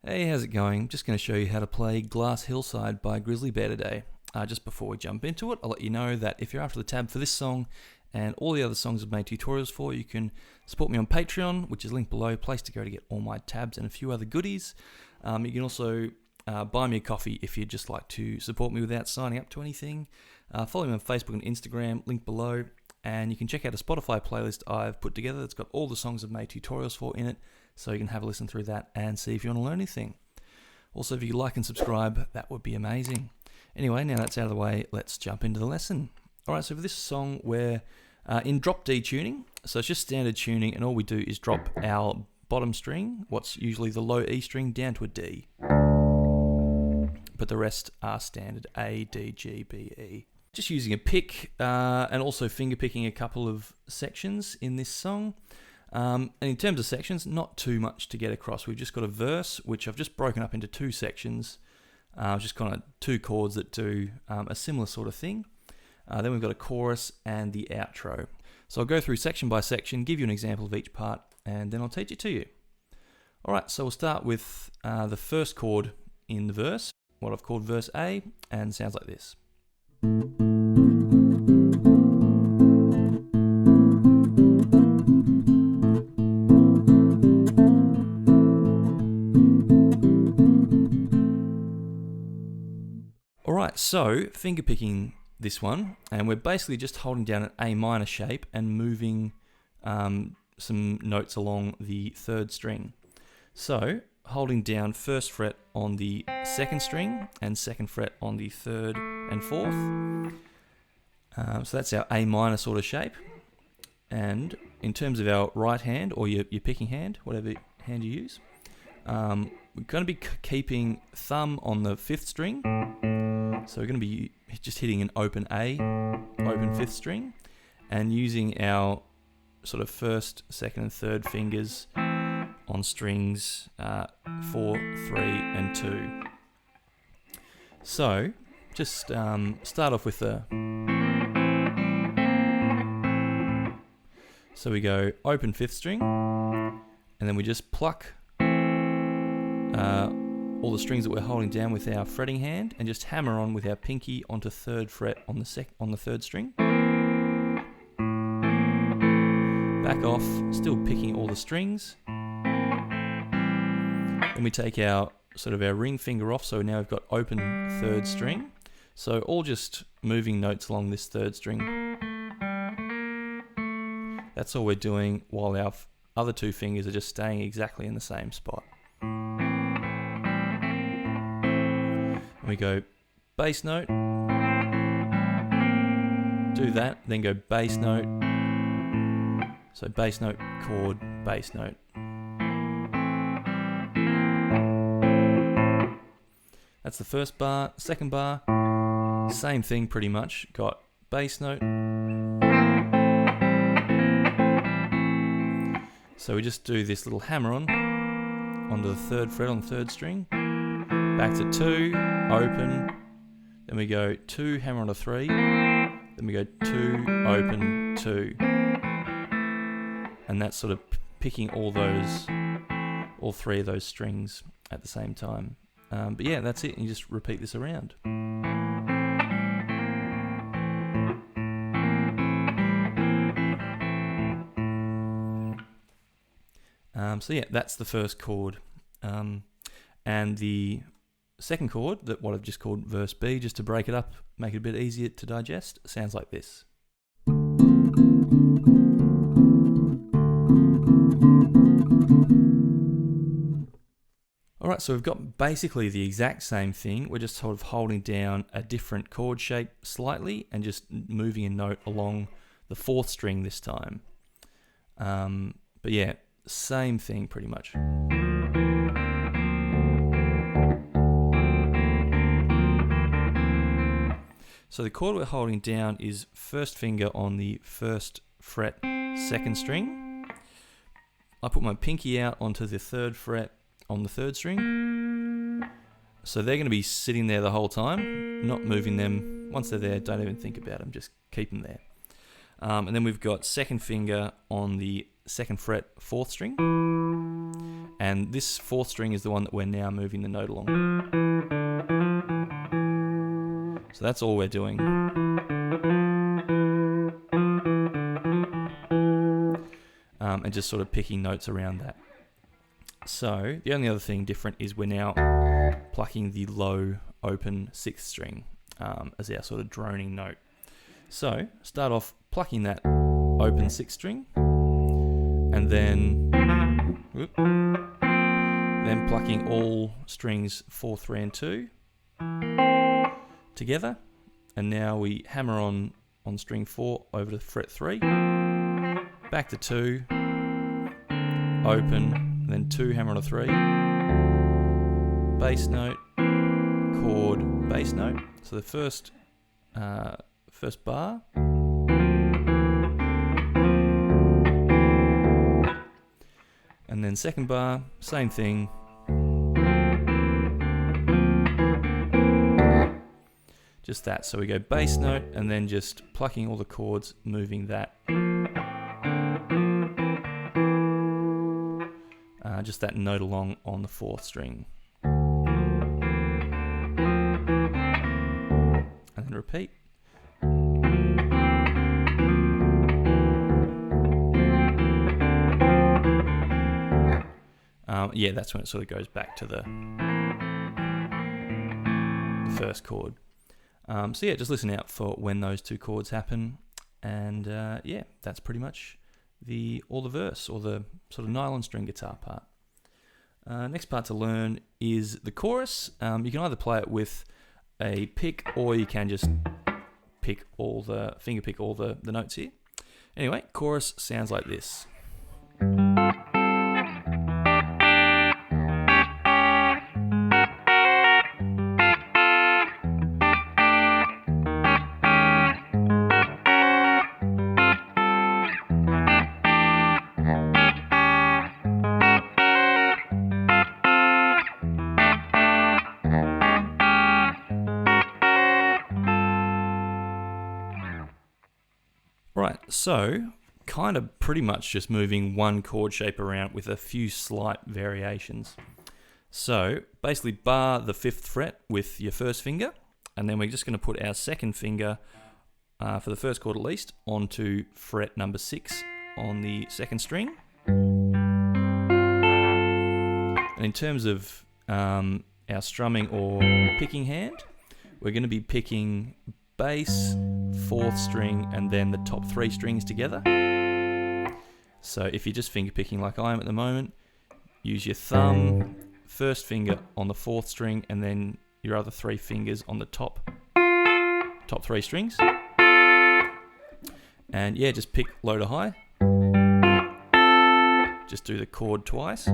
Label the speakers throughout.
Speaker 1: Hey, how's it going? Just going to show you how to play Glass Hillside by Grizzly Bear today. Just before we jump into it, I'll let you know that if you're after the tab for this song and all the other songs I've made tutorials for, you can support me on Patron, which is linked below, place to go to get all my tabs and a few other goodies. You can also buy me a coffee if you'd just like to support me without signing up to anything. Follow me on Facebook and Instagram, link below. And you can check out a Spotify playlist I've put together that's got all the songs I've made tutorials for in it, so you can have a listen through that and see if you want to learn anything. Also, if you like and subscribe, that would be amazing. Anyway, now that's out of the way, let's jump into the lesson. Alright, so for this song, we're in drop D tuning, so it's just standard tuning, and all we do is drop our bottom string, what's usually the low E string, down to a D. But the rest are standard A, D, G, B, E. Just using a pick and also finger picking a couple of sections in this song. And in terms of sections, not too much to get across. We've just got a verse, which I've just broken up into two sections, just kind of two chords that do a similar sort of thing. Then we've got a chorus and the outro. So I'll go through section by section, give you an example of each part, and then I'll teach it to you. Alright, so we'll start with the first chord in the verse, what I've called verse A, and sounds like this. Alright, so finger picking this one, and we're basically just holding down an A minor shape and moving some notes along the third string. So, holding down first fret on the second string and second fret on the third and fourth. So that's our A minor sort of shape. And in terms of our right hand, or your picking hand, whatever hand you use, we're going to be keeping thumb on the fifth string. So we're going to be just hitting an open A, open fifth string, and using our sort of first, second, and third fingers on strings 4, 3, and 2. So just start off with the. So we go open fifth string, and then we just pluck all the strings that we're holding down with our fretting hand, and just hammer on with our pinky onto third fret on the third string. Back off, still picking all the strings. Then we take our ring finger off, so now we've got open third string. So all just moving notes along this third string. That's all we're doing, while our other two fingers are just staying exactly in the same spot. We go bass note, do that, then go bass note, so bass note, chord, bass note. That's the first bar. Second bar, same thing pretty much, got bass note. So we just do this little hammer on onto the third fret on the third string. Back to 2, open, then we go 2, hammer on a 3, then we go 2, open, 2. And that's sort of picking all three of those strings at the same time. But yeah, that's it, and you just repeat this around. So yeah, that's the first chord. And the second chord, what I've just called verse B, just to break it up, make it a bit easier to digest, sounds like this. Alright, so we've got basically the exact same thing. We're just sort of holding down a different chord shape slightly and just moving a note along the fourth string this time. But yeah, same thing pretty much. So the chord we're holding down is first finger on the first fret, second string. I put my pinky out onto the third fret on the third string. So they're going to be sitting there the whole time, not moving them. Once they're there, don't even think about them, just keep them there. And then we've got second finger on the 2nd fret 4th string, and this 4th string is the one that we're now moving the note along. So that's all we're doing. And just sort of picking notes around that. So the only other thing different is we're now plucking the low open 6th string as our sort of droning note. So start off plucking that open 6th string, and then plucking all strings 4, 3, and 2 together, and now we hammer on string 4 over to fret 3, back to 2, open, then 2, hammer on a 3, bass note, chord, bass note. So the first bar, and then second bar, same thing. Just that. So we go bass note and then just plucking all the chords, moving that. Just that note along on the 4th string. And then repeat. Yeah, that's when it sort of goes back to the first chord. So yeah, just listen out for when those 2 chords happen, and yeah, that's pretty much all the verse, or the sort of nylon string guitar part. Next part to learn is the chorus. You can either play it with a pick, or you can just finger pick all the notes here. Anyway, chorus sounds like this. Right, so kind of pretty much just moving one chord shape around with a few slight variations. So basically bar the 5th fret with your first finger, and then we're just going to put our second finger, for the first chord at least, onto fret number 6 on the 2nd string. And in terms of our strumming or picking hand, we're going to be picking bass, 4th string, and then the top 3 strings together. So if you're just finger picking like I am at the moment, use your thumb, first finger on the 4th string, and then your other 3 fingers on the top 3 strings. And yeah, just pick low to high. Just do the chord twice.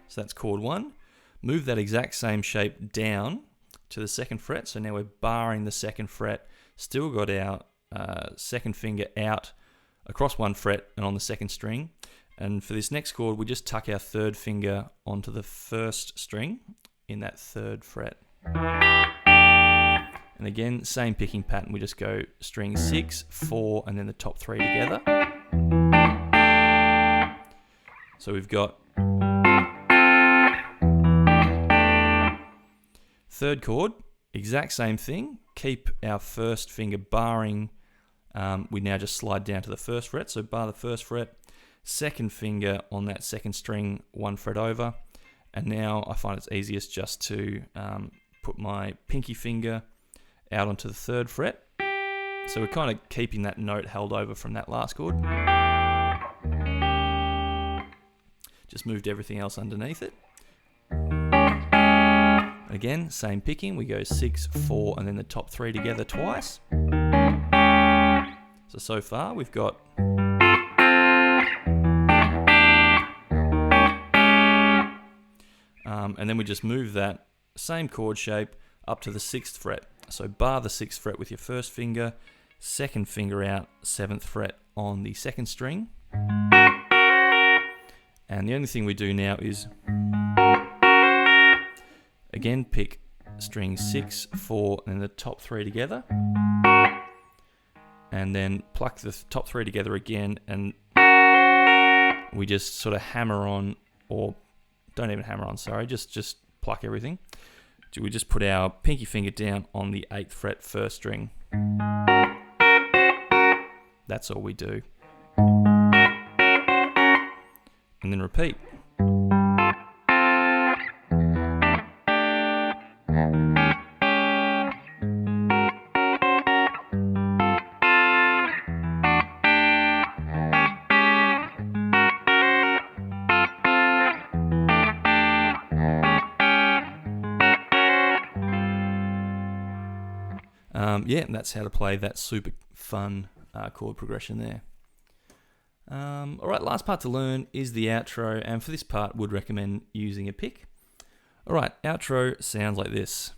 Speaker 1: So that's chord 1. Move that exact same shape down to the 2nd fret. So now we're barring the 2nd fret. Still got our second finger out across 1 fret and on the 2nd string. And for this next chord, we just tuck our 3rd finger onto the 1st string in that 3rd fret. And again, same picking pattern. We just go string 6, 4, and then the top 3 together. So we've got 3rd chord, exact same thing. Keep our first finger barring. We now just slide down to the 1st fret, so bar the 1st fret, 2nd finger on that 2nd string, 1 fret over, and now I find it's easiest just to put my pinky finger out onto the 3rd fret. So we're kind of keeping that note held over from that last chord. Just moved everything else underneath it. Again, same picking, we go 6, 4, and then the top 3 together twice. So far we've got and then we just move that same chord shape up to the 6th fret. So bar the 6th fret with your first finger, 2nd finger out, 7th fret on the 2nd string. And the only thing we do now is again pick string 6, 4, and then the top 3 together. And then pluck the top 3 together again and we just sort of hammer on, or don't even hammer on, sorry, just pluck everything. We just put our pinky finger down on the 8th fret 1st string. That's all we do. And then repeat. Yeah, that's how to play that super fun chord progression there. Alright, last part to learn is the outro, and for this part would recommend using a pick. Alright, outro sounds like this.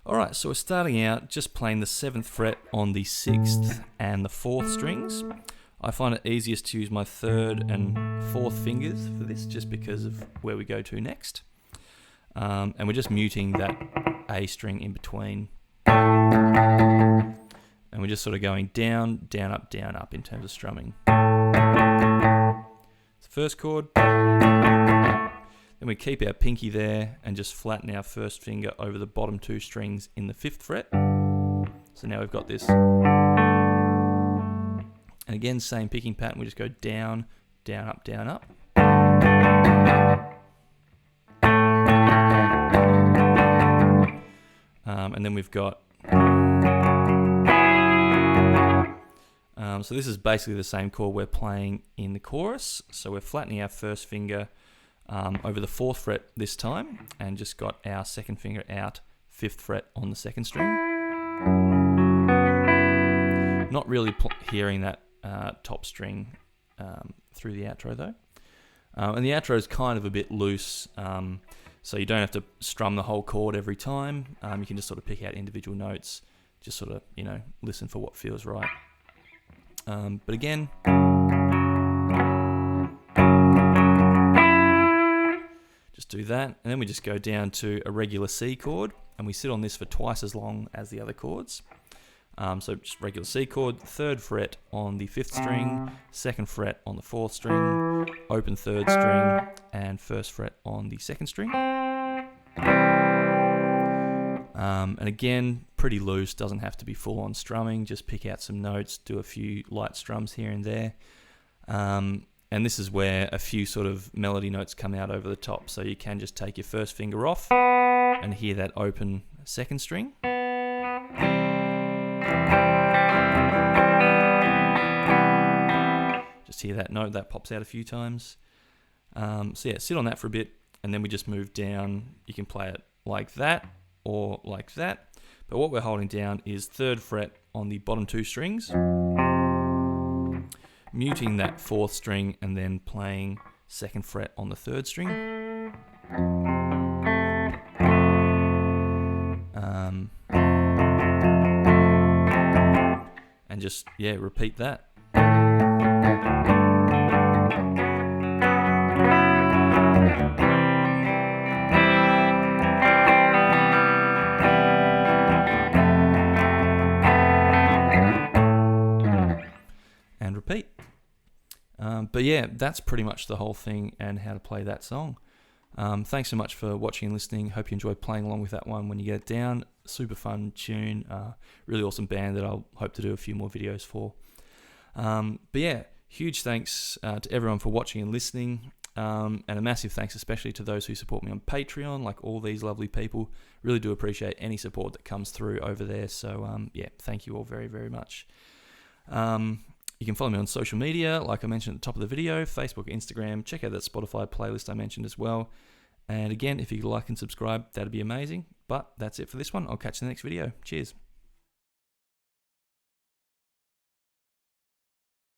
Speaker 1: Alright, so we're starting out just playing the 7th fret on the 6th and the 4th strings. I find it easiest to use my 3rd and 4th fingers for this, just because of where we go to next. And we're just muting that A string in between. And we're just sort of going down, down, up in terms of strumming. It's the first chord. Then we keep our pinky there and just flatten our 1st finger over the bottom 2 strings in the 5th fret. So now we've got this. And again, same picking pattern, we just go down, down, up, down, up. And then we've got... so this is basically the same chord we're playing in the chorus. So we're flattening our 1st finger over the 4th fret this time, and just got our 2nd finger out 5th fret on the 2nd string. Not really hearing that top string through the outro though. And the outro is kind of a bit loose, so you don't have to strum the whole chord every time. You can just sort of pick out individual notes, just sort of, you know, listen for what feels right. But again, just do that, and then we just go down to a regular C chord, and we sit on this for twice as long as the other chords. So just regular C chord, 3rd fret on the 5th string, 2nd fret on the 4th string, open 3rd string, and 1st fret on the 2nd string. And again, pretty loose, doesn't have to be full on strumming, just pick out some notes, do a few light strums here and there. And this is where a few sort of melody notes come out over the top. So you can just take your 1st finger off and hear that open 2nd string. Just hear that note, that pops out a few times. So yeah, sit on that for a bit, and then we just move down. You can play it like that or like that. But what we're holding down is 3rd fret on the bottom 2 strings, muting that 4th string, and then playing 2nd fret on the 3rd string. And just, yeah, repeat that. And repeat. But yeah, that's pretty much the whole thing and how to play that song. Thanks so much for watching and listening. Hope you enjoyed playing along with that one when you get it down. Super fun tune. Really awesome band that I'll hope to do a few more videos for. But yeah, huge thanks to everyone for watching and listening. And a massive thanks especially to those who support me on Patreon, like all these lovely people. Really do appreciate any support that comes through over there. So yeah, thank you all very, very much. You can follow me on social media, like I mentioned at the top of the video, Facebook, Instagram. Check out that Spotify playlist I mentioned as well. And again, if you could like and subscribe, that'd be amazing. But that's it for this one. I'll catch you in the next video. Cheers.